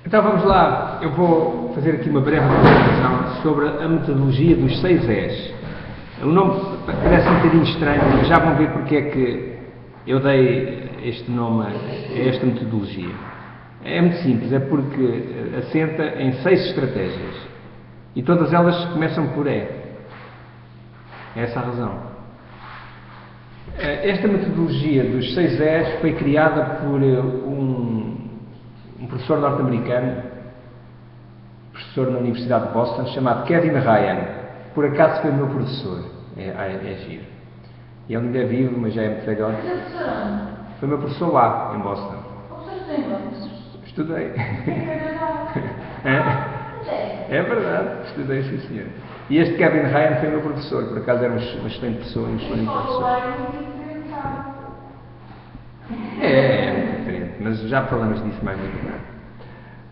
Então vamos lá, eu vou fazer aqui uma breve apresentação sobre a metodologia dos 6 Es. O nome parece um bocadinho estranho, mas já vão ver porque é que eu dei este nome a esta metodologia. É muito simples, é porque assenta em 6 estratégias e todas elas começam por E. É essa a razão. Esta metodologia dos 6 Es foi criada por um professor norte-americano, professor na Universidade de Boston, chamado Kevin Ryan. Por acaso foi o meu professor, é giro. Ele ainda é vivo, mas já é muito velho. Foi o meu professor lá, em Boston. Estudei. É verdade, estudei, sim senhor. E este Kevin Ryan foi o meu professor, por acaso era uma excelente pessoa, um excelente professor. É muito diferente, mas já falamos disso mais muito bem.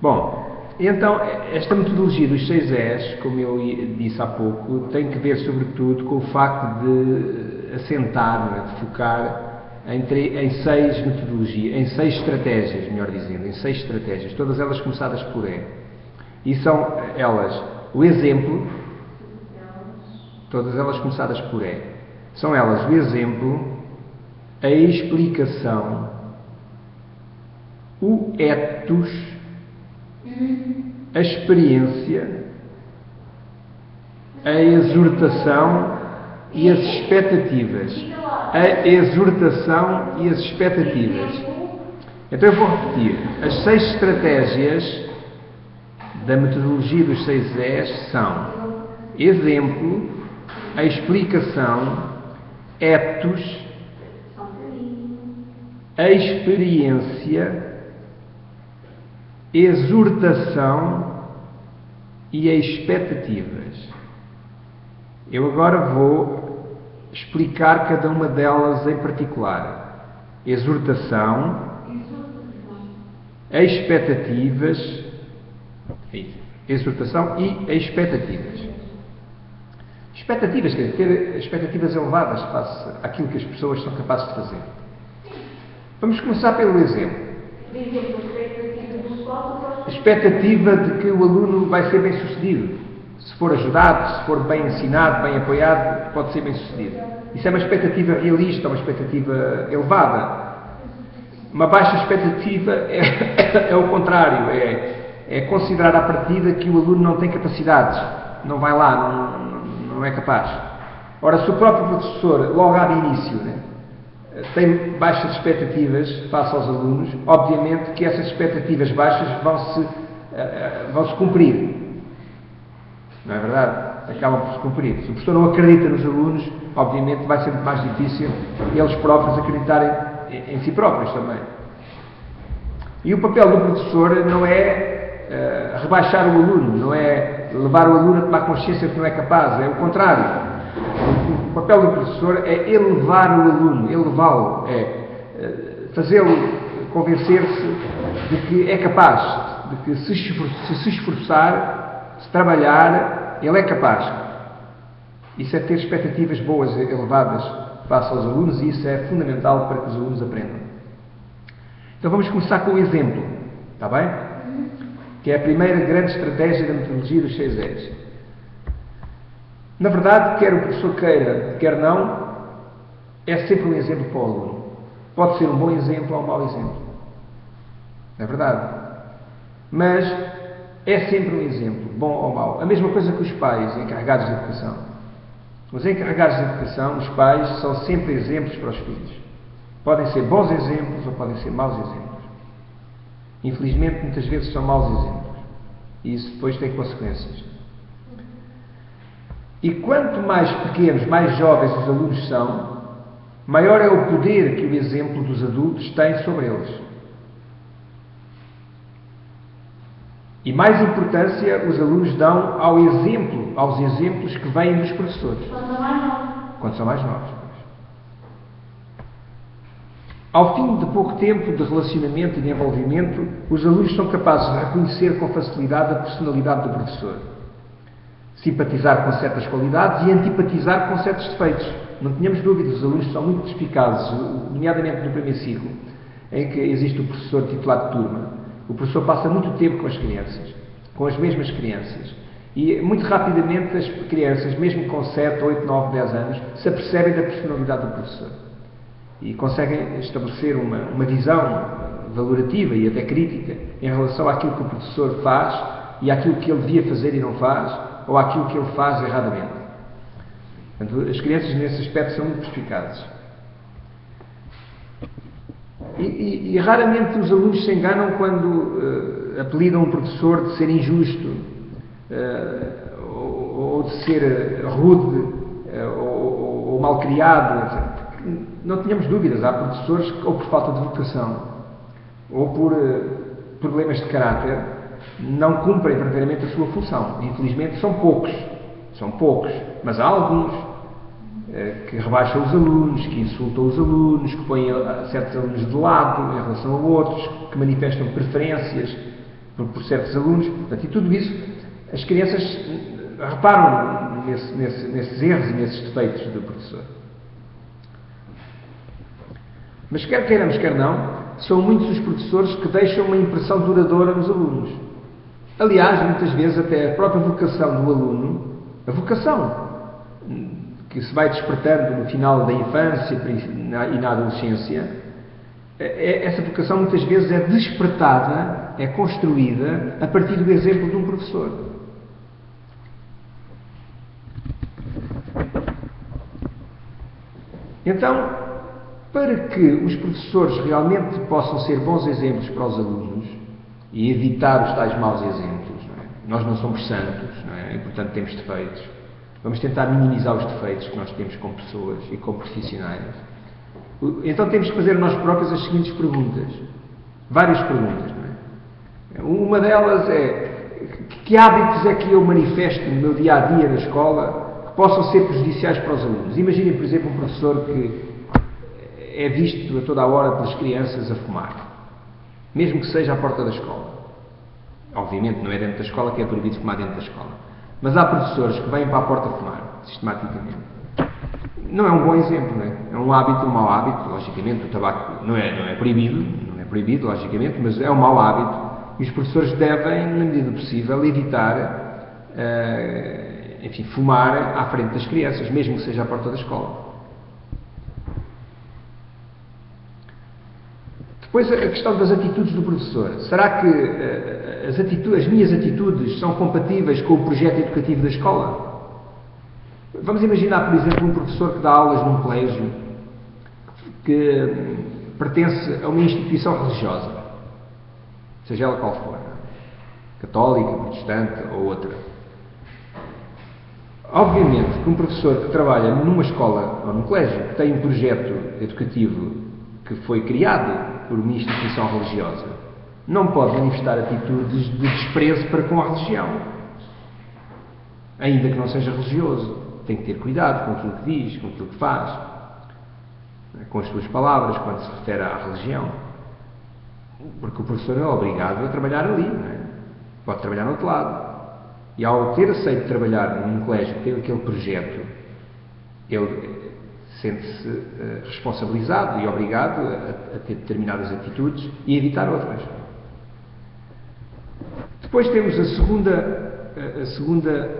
Bom, então, esta metodologia dos 6 Es, como eu disse há pouco, tem que ver sobretudo com o facto de assentar, de focar em 6 metodologias, em 6 estratégias, melhor dizendo, em 6 estratégias, todas elas começadas por E. E são elas o exemplo, todas elas começadas por E. São elas o exemplo, a explicação, o ethos, a experiência, a exortação e as expectativas. A exortação e as expectativas. Então eu vou repetir. As 6 estratégias da metodologia dos 6 Es são exemplo, a explicação, ethos, a experiência, exortação e as expectativas. Eu agora vou explicar cada uma delas em particular. Exortação, expectativas, exortação e expectativas. Expectativas, quer dizer, ter expectativas elevadas face àquilo que as pessoas são capazes de fazer. Vamos começar pelo exemplo. A expectativa de que o aluno vai ser bem sucedido. Se for ajudado, se for bem ensinado, bem apoiado, pode ser bem sucedido. Isso é uma expectativa realista, uma expectativa elevada. Uma baixa expectativa é o contrário, é considerar à partida que o aluno não tem capacidades, não vai lá, não é capaz. Ora, se o próprio professor, logo ao início, tem baixas expectativas face aos alunos, obviamente que essas expectativas baixas vão se cumprir. Não é verdade? Acabam por se cumprir. Se o professor não acredita nos alunos, obviamente vai ser muito mais difícil eles próprios acreditarem em si próprios também. E o papel do professor não é rebaixar o aluno, não é levar o aluno a tomar consciência de que não é capaz, é o contrário. O papel do professor é elevar o aluno, elevá-lo, é fazê-lo convencer-se de que é capaz, de que se esforçar, se trabalhar, ele é capaz. Isso é ter expectativas boas, elevadas, face aos alunos, e isso é fundamental para que os alunos aprendam. Então vamos começar com o exemplo, está bem? Que é a primeira grande estratégia da metodologia dos 6 Es. Na verdade, quer o professor queira, quer não, é sempre um exemplo para o aluno. Pode ser um bom exemplo ou um mau exemplo. É verdade. Mas é sempre um exemplo, bom ou mau. A mesma coisa que os pais encarregados de educação. Os encarregados de educação, os pais, são sempre exemplos para os filhos. Podem ser bons exemplos ou podem ser maus exemplos. Infelizmente, muitas vezes são maus exemplos. E isso depois tem consequências. E quanto mais pequenos, mais jovens os alunos são, maior é o poder que o exemplo dos adultos tem sobre eles. E mais importância os alunos dão aos exemplos que vêm dos professores. Quando são mais novos. Ao fim de pouco tempo de relacionamento e de envolvimento, os alunos são capazes de reconhecer com facilidade a personalidade do professor, simpatizar com certas qualidades e antipatizar com certos defeitos. Não tenhamos dúvidas, os alunos são muito perspicazes, nomeadamente no primeiro ciclo. em que existe o professor titular de turma. O professor passa muito tempo com as crianças, com as mesmas crianças. E muito rapidamente as crianças, mesmo com 7, 8, 9, 10 anos, se apercebem da personalidade do professor. E conseguem estabelecer uma visão valorativa e até crítica em relação àquilo que o professor faz e àquilo que ele devia fazer e não faz, ou àquilo que ele faz erradamente. Portanto, as crianças nesse aspecto são muito perspicazes. E raramente os alunos se enganam quando apelidam um professor de ser injusto, ou de ser rude, ou malcriado. Não tínhamos dúvidas, há professores que, ou por falta de vocação, ou por problemas de caráter, não cumprem verdadeiramente a sua função. Infelizmente são poucos, mas há alguns que rebaixam os alunos, que insultam os alunos, que põem certos alunos de lado em relação a outros, que manifestam preferências por certos alunos. Portanto, e tudo isso, as crianças reparam nesses erros e nesses defeitos do professor. Mas quer queiramos, quer não, são muitos os professores que deixam uma impressão duradoura nos alunos. Aliás, muitas vezes até a própria vocação do aluno, a vocação que se vai despertando no final da infância e na adolescência, essa vocação muitas vezes é despertada, é construída a partir do exemplo de um professor. Então, para que os professores realmente possam ser bons exemplos para os alunos e evitar os tais maus exemplos, não é? Nós não somos santos, não é? E portanto temos defeitos. Vamos tentar minimizar os defeitos que nós temos como pessoas e como profissionais. Então temos que fazer nós próprios as seguintes perguntas. Várias perguntas, não é? Uma delas é: que hábitos é que eu manifesto no meu dia-a-dia na escola que possam ser prejudiciais para os alunos? Imaginem, por exemplo, um professor que é visto a toda a hora pelas crianças a fumar, mesmo que seja à porta da escola. Obviamente não é dentro da escola, que é proibido fumar dentro da escola. Mas há professores que vêm para a porta fumar, sistematicamente. Não é um bom exemplo, não é? É um hábito, um mau hábito. Logicamente, o tabaco não é proibido, logicamente, mas é um mau hábito. E os professores devem, na medida possível, evitar, fumar à frente das crianças, mesmo que seja à porta da escola. Depois, a questão das atitudes do professor. Será que as minhas atitudes são compatíveis com o projeto educativo da escola? Vamos imaginar, por exemplo, um professor que dá aulas num colégio que pertence a uma instituição religiosa, seja ela qual for, católica, protestante ou outra. Obviamente que um professor que trabalha numa escola ou num colégio que tem um projeto educativo que foi criado por uma instituição religiosa, não pode manifestar atitudes de desprezo para com a religião, ainda que não seja religioso. Tem que ter cuidado com aquilo que diz, com aquilo que faz, com as suas palavras, quando se refere à religião, porque o professor é obrigado a trabalhar ali, não é? Pode trabalhar no outro lado, e ao ter aceito trabalhar num colégio que tem aquele projeto, ele sente-se responsabilizado e obrigado a ter determinadas atitudes e evitar outras. Depois temos a segunda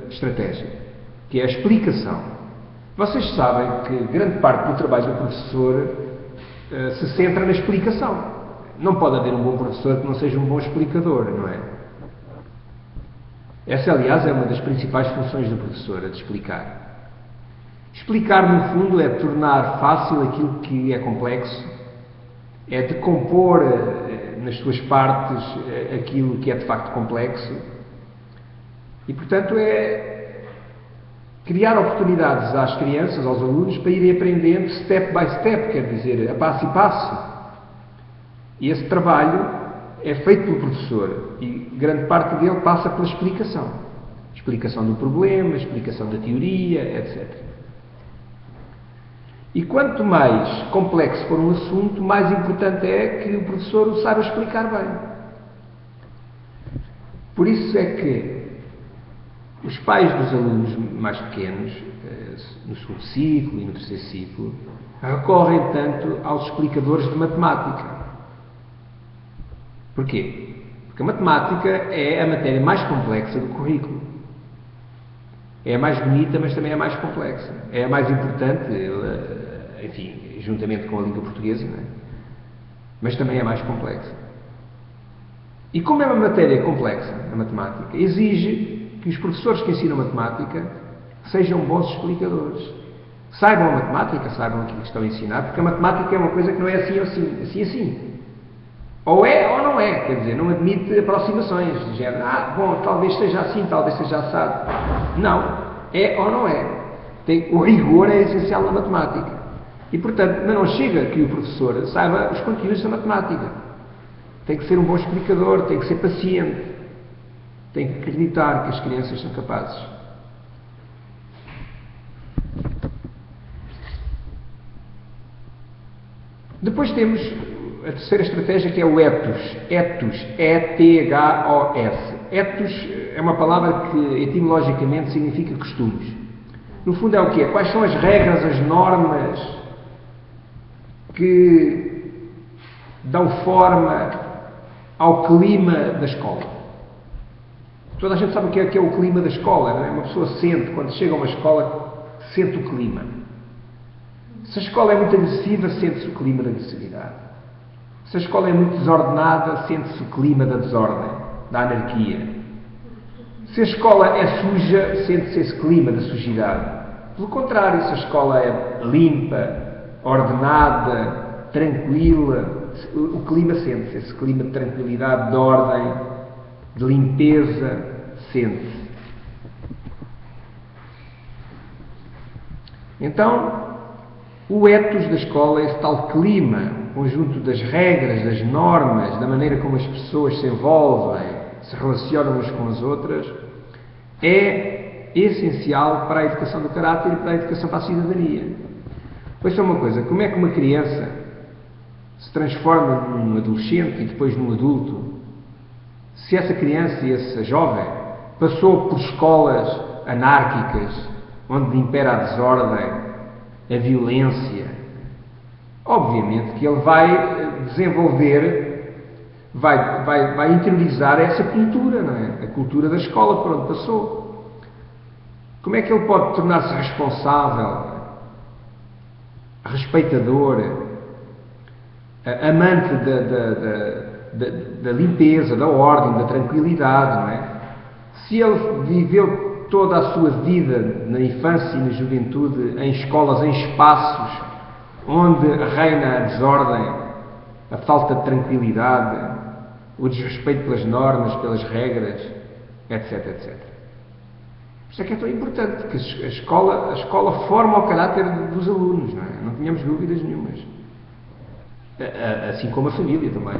estratégia, que é a explicação. Vocês sabem que grande parte do trabalho do professor se centra na explicação. Não pode haver um bom professor que não seja um bom explicador, não é? Essa, aliás, é uma das principais funções do professor, a de explicar. Explicar, no fundo, é tornar fácil aquilo que é complexo, é decompor nas suas partes aquilo que é de facto complexo e, portanto, é criar oportunidades às crianças, aos alunos, para irem aprendendo step by step, quer dizer, a passo e passo. E esse trabalho é feito pelo professor e grande parte dele passa pela explicação. Explicação do problema, explicação da teoria, etc. E quanto mais complexo for um assunto, mais importante é que o professor o saiba explicar bem. Por isso é que os pais dos alunos mais pequenos, no segundo ciclo e no terceiro ciclo, recorrem tanto aos explicadores de matemática. Porquê? Porque a matemática é a matéria mais complexa do currículo. É a mais bonita, mas também é a mais complexa. É a mais importante, enfim, juntamente com a língua portuguesa, não é? Mas também é a mais complexa. E como é uma matéria complexa, a matemática, exige que os professores que ensinam matemática sejam bons explicadores. Saibam a matemática, saibam aquilo que estão a ensinar, porque a matemática é uma coisa que não é assim ou assim, assim. Ou é ou não é, quer dizer, não admite aproximações, de género, bom, talvez seja assim, talvez seja assado. Não, é ou não é. O rigor é essencial na matemática. E, portanto, não chega que o professor saiba os conteúdos da matemática. Tem que ser um bom explicador, tem que ser paciente, tem que acreditar que as crianças são capazes. Depois temos a terceira estratégia, que é o ethos. Ethos, E-T-H-O-S. Ethos é uma palavra que etimologicamente significa costumes. No fundo é o quê? Quais são as regras, as normas que dão forma ao clima da escola? Toda a gente sabe o que é o clima da escola, não é? Uma pessoa sente, quando chega a uma escola, sente o clima. Se a escola é muito agressiva, sente-se o clima da agressividade. Se a escola é muito desordenada, sente-se o clima da desordem, da anarquia. Se a escola é suja, sente-se esse clima da sujidade. Pelo contrário, se a escola é limpa, ordenada, tranquila, o clima sente-se, esse clima de tranquilidade, de ordem, de limpeza, sente-se. Então, o ethos da escola, esse tal clima, conjunto das regras, das normas, da maneira como as pessoas se envolvem, se relacionam umas com as outras, é essencial para a educação do caráter e para a educação para a cidadania. Pois é uma coisa, como é que uma criança se transforma num adolescente e depois num adulto, se essa criança e essa jovem passou por escolas anárquicas, onde impera a desordem, a violência? Obviamente que ele vai desenvolver, vai interiorizar essa cultura, não é? A cultura da escola por onde passou. Como é que ele pode tornar-se responsável, respeitador, amante da limpeza, da ordem, da tranquilidade, não é? Se ele viveu toda a sua vida, na infância e na juventude, em escolas, em espaços onde reina a desordem, a falta de tranquilidade, o desrespeito pelas normas, pelas regras, etc, etc. Por isso é que é tão importante que a escola forma o caráter dos alunos, não é? Não tínhamos dúvidas nenhumas. Assim como a família também.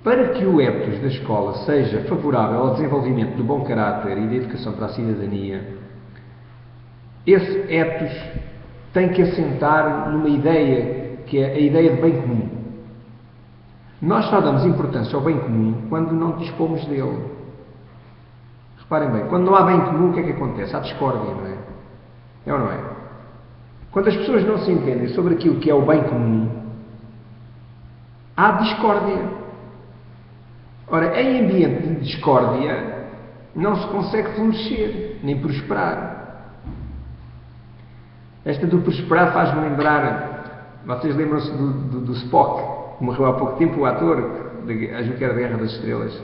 Para que o ethos da escola seja favorável ao desenvolvimento do bom caráter e da educação para a cidadania, esse ethos tem que assentar numa ideia, que é a ideia de bem comum. Nós só damos importância ao bem comum quando não dispomos dele. Reparem bem, quando não há bem comum, o que é que acontece? Há discórdia, não é? É ou não é? Quando as pessoas não se entendem sobre aquilo que é o bem comum, há discórdia. Ora, em ambiente de discórdia, não se consegue florescer, nem prosperar. Esta do prosperar faz-me lembrar, vocês lembram-se do Spock, que morreu há pouco tempo, o ator, acho que era da Guerra das Estrelas.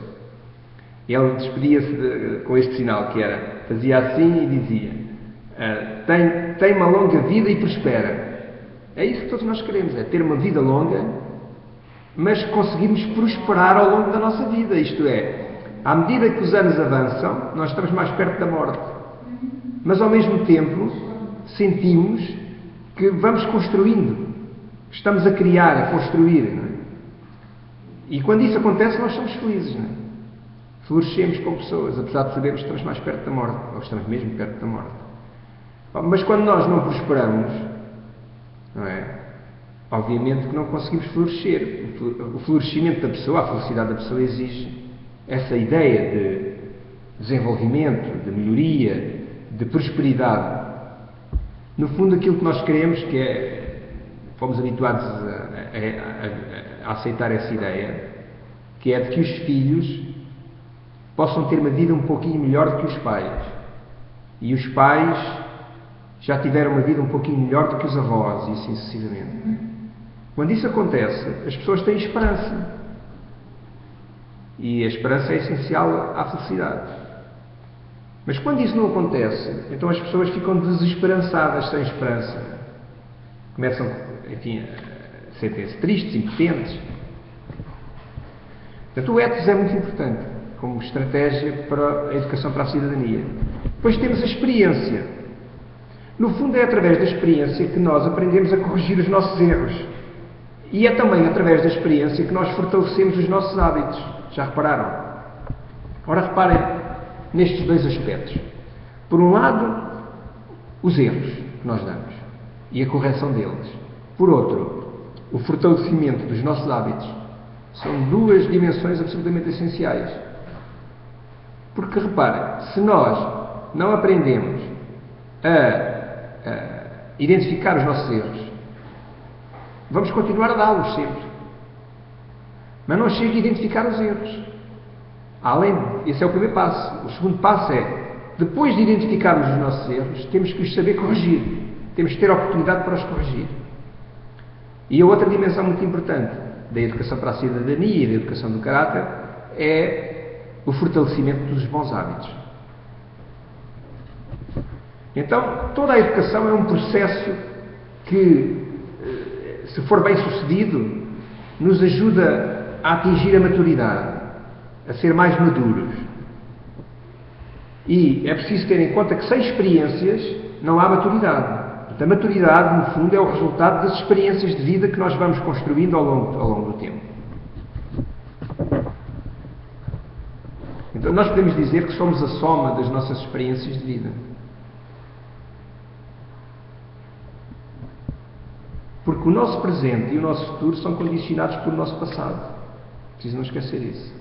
E ele despedia-se com este sinal, que era, fazia assim e dizia, tem uma longa vida e prospera. É isso que todos nós queremos, é ter uma vida longa, mas conseguirmos prosperar ao longo da nossa vida. Isto é, à medida que os anos avançam, nós estamos mais perto da morte. Mas ao mesmo tempo, sentimos que vamos construindo. Estamos a criar, a construir. Não é? E quando isso acontece, nós somos felizes. Não é? Florescemos como pessoas, apesar de sabermos que estamos mais perto da morte, ou estamos mesmo perto da morte. Mas quando nós não prosperamos, não é? Obviamente que não conseguimos florescer. O florescimento da pessoa, a felicidade da pessoa exige essa ideia de desenvolvimento, de melhoria, de prosperidade. No fundo, aquilo que nós queremos, que é, fomos habituados a aceitar essa ideia, que é de que os filhos possam ter uma vida um pouquinho melhor do que os pais. E os pais já tiveram uma vida um pouquinho melhor do que os avós, e assim sucessivamente. Quando isso acontece, as pessoas têm esperança. E a esperança é essencial à felicidade. Mas quando isso não acontece, então as pessoas ficam desesperançadas, sem esperança. Começam, enfim, a sentem-se tristes, impotentes. Portanto, o ethos é muito importante como estratégia para a educação para a cidadania. Depois temos a experiência. No fundo, é através da experiência que nós aprendemos a corrigir os nossos erros. E é também através da experiência que nós fortalecemos os nossos hábitos. Já repararam? Ora, reparem nestes dois aspectos. Por um lado, os erros que nós damos e a correção deles. Por outro, o fortalecimento dos nossos hábitos. São duas dimensões absolutamente essenciais. Porque, reparem, se nós não aprendemos a identificar os nossos erros, vamos continuar a dá-los sempre. Mas não chega a identificar os erros. Esse é o primeiro passo. O segundo passo é, depois de identificarmos os nossos erros, temos que os saber corrigir. Temos que ter a oportunidade para os corrigir. E a outra dimensão muito importante da educação para a cidadania e da educação do caráter é o fortalecimento dos bons hábitos. Então, toda a educação é um processo que, se for bem sucedido, nos ajuda a atingir a maturidade, a ser mais maduros. E é preciso ter em conta que sem experiências não há maturidade. Portanto, a maturidade, no fundo, é o resultado das experiências de vida que nós vamos construindo ao longo do tempo. Então, nós podemos dizer que somos a soma das nossas experiências de vida. Porque o nosso presente e o nosso futuro são condicionados pelo nosso passado. Preciso não esquecer isso.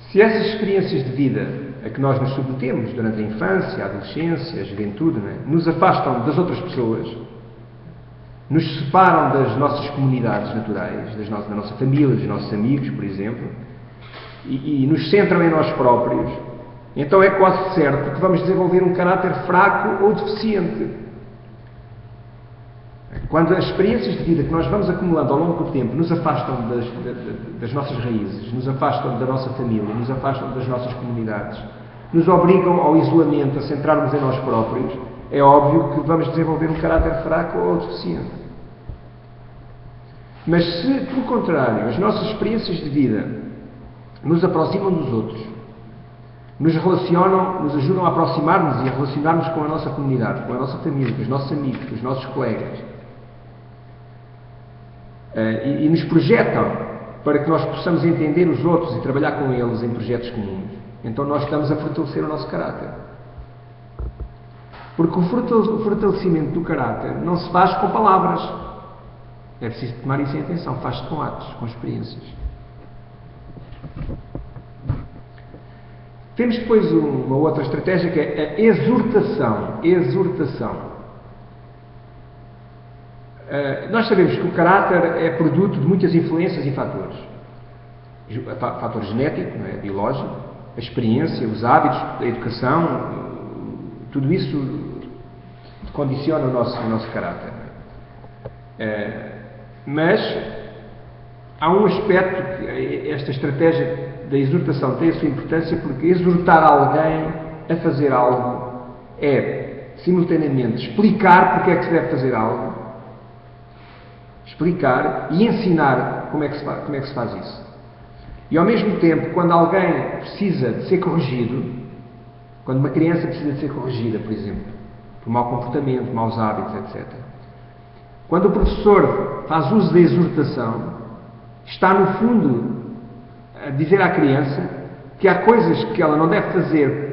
Se essas experiências de vida a que nós nos submetemos durante a infância, a adolescência, a juventude, nos afastam das outras pessoas, nos separam das nossas comunidades naturais, da nossa família, dos nossos amigos, por exemplo, e nos centram em nós próprios, então é quase certo que vamos desenvolver um caráter fraco ou deficiente. Quando as experiências de vida que nós vamos acumulando ao longo do tempo nos afastam das nossas raízes, nos afastam da nossa família, nos afastam das nossas comunidades, nos obrigam ao isolamento, a centrarmos em nós próprios, é óbvio que vamos desenvolver um caráter fraco ou deficiente. Mas se, pelo contrário, as nossas experiências de vida nos aproximam dos outros, nos relacionam, nos ajudam a aproximar-nos e a relacionar-nos com a nossa comunidade, com a nossa família, com os nossos amigos, com os nossos colegas, e nos projetam para que nós possamos entender os outros e trabalhar com eles em projetos comuns, então nós estamos a fortalecer o nosso caráter. Porque o fortalecimento do caráter não se faz com palavras. É preciso tomar isso em atenção. Faz-se com atos, com experiências. Temos depois uma outra estratégia que é a exortação. Nós sabemos que o caráter é produto de muitas influências e fatores. Fator genético, não é? Biológico, a experiência, os hábitos, a educação, tudo isso condiciona o nosso caráter. Mas há um aspecto que esta estratégia da exortação tem a sua importância, porque exortar alguém a fazer algo é, simultaneamente, explicar porque é que se deve fazer algo, explicar e ensinar como é que se faz isso. E ao mesmo tempo, quando alguém precisa de ser corrigido, quando uma criança precisa de ser corrigida, por exemplo, por mau comportamento, maus hábitos, etc. Quando o professor faz uso da exortação, está no fundo a dizer à criança que há coisas que ela não deve fazer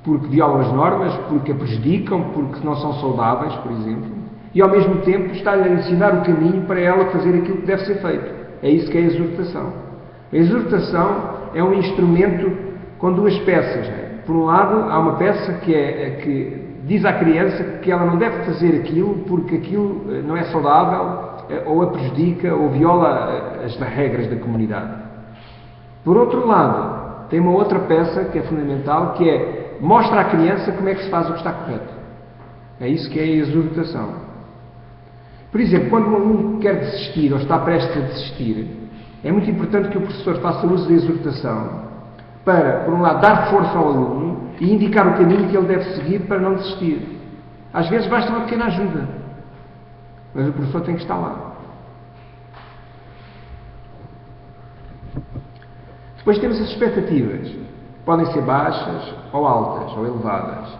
porque violam as normas, porque a prejudicam, porque não são saudáveis, por exemplo, e ao mesmo tempo está-lhe a ensinar o caminho para ela fazer aquilo que deve ser feito. É isso que é a exortação. A exortação é um instrumento com duas peças. Não é? Por um lado, há uma peça que diz à criança que ela não deve fazer aquilo porque aquilo não é saudável, ou a prejudica, ou viola as regras da comunidade. Por outro lado, tem uma outra peça que é fundamental, que é mostra à criança como é que se faz o que está correto. É isso que é a exortação. Por exemplo, quando um aluno quer desistir ou está prestes a desistir, é muito importante que o professor faça uso da exortação para, por um lado, dar força ao aluno e indicar o caminho que ele deve seguir para não desistir. Às vezes basta uma pequena ajuda, mas o professor tem que estar lá. Depois temos as expectativas. Podem ser baixas ou altas ou elevadas.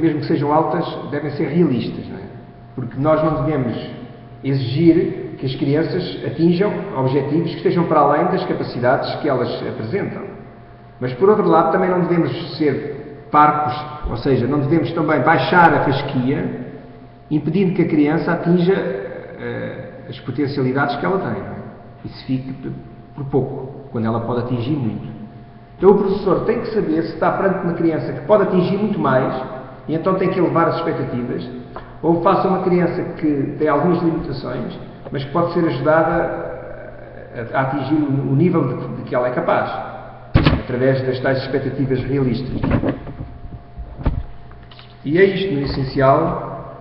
Mesmo que sejam altas, devem ser realistas, não é? Porque nós não devemos exigir que as crianças atinjam objetivos que estejam para além das capacidades que elas apresentam. Mas, por outro lado, também não devemos ser parcos, ou seja, não devemos também baixar a fasquia, impedindo que a criança atinja as potencialidades que ela tem. Não é? E se fique por pouco, quando ela pode atingir muito. Então o professor tem que saber se está perante uma criança que pode atingir muito mais, e então tem que elevar as expectativas, ou faça uma criança que tem algumas limitações, mas que pode ser ajudada a atingir o nível de que ela é capaz, através das tais expectativas realistas. E é isto, no essencial,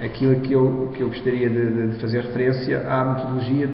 aquilo que eu gostaria de fazer referência à metodologia